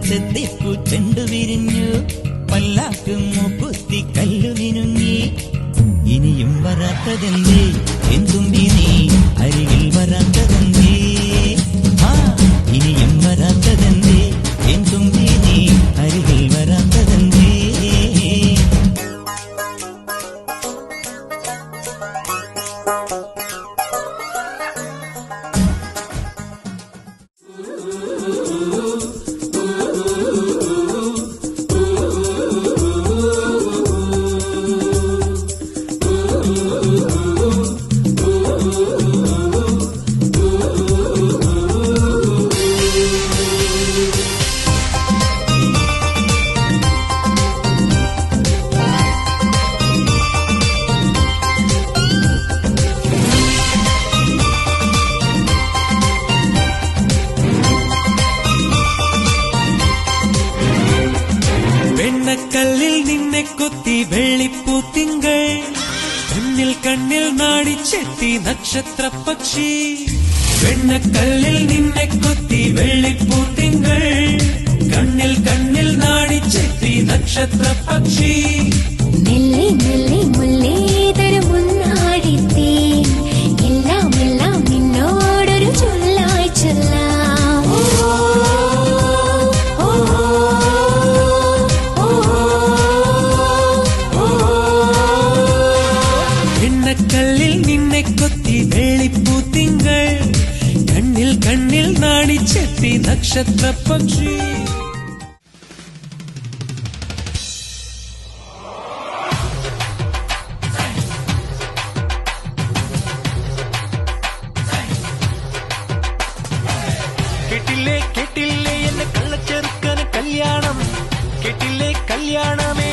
ചെത്തിപ്പൂ ചെണ്ടു വിരിഞ്ഞു പല്ലാക്ക് മൂക്കുത്തി കല്ലു മിനുങ്ങി ഇനിയും വരാത്തതെന്തേ എന്തുമ്പി നീ അരികിൽ വരാത്തതെന്തേ ഇനിയും വരാത്തതെന്തേ എന്തുമ്പി നീ അരികിൽ വരാത്തതെന്തേ കല്ലിൽ നിന്നെ കൊത്തി വെള്ളിപ്പൂ തിങ്കൾ കണ്ണിൽ കണ്ണിൽ നാടിച്ചെത്തി നക്ഷത്ര പക്ഷി വെണ്ണക്കല്ലിൽ നിന്നെ കൊത്തി വെള്ളിപ്പൂ തിങ്കൾ കണ്ണിൽ കണ്ണിൽ നാടിച്ചെത്തി നക്ഷത്ര പക്ഷി മെല്ലെ മെല്ലെ മുല്ലേതൊരു മുന്നാടിത്തേ എല്ലാം എല്ലാം നിന്നോടൊരു ചൊല്ലായി ചൊല്ലാം കല്ലിൽ നിന്നെ കൊത്തി വെള്ളിപ്പൂ തിങ്കൾ കണ്ണിൽ കണ്ണിൽ നാടിച്ചെത്തി നക്ഷത്ര പക്ഷി കേട്ടില്ലേ കേട്ടില്ലേ എന്നെ കള്ളച്ചെറുക്കന് കല്യാണം കേട്ടില്ലേ കല്യാണമേ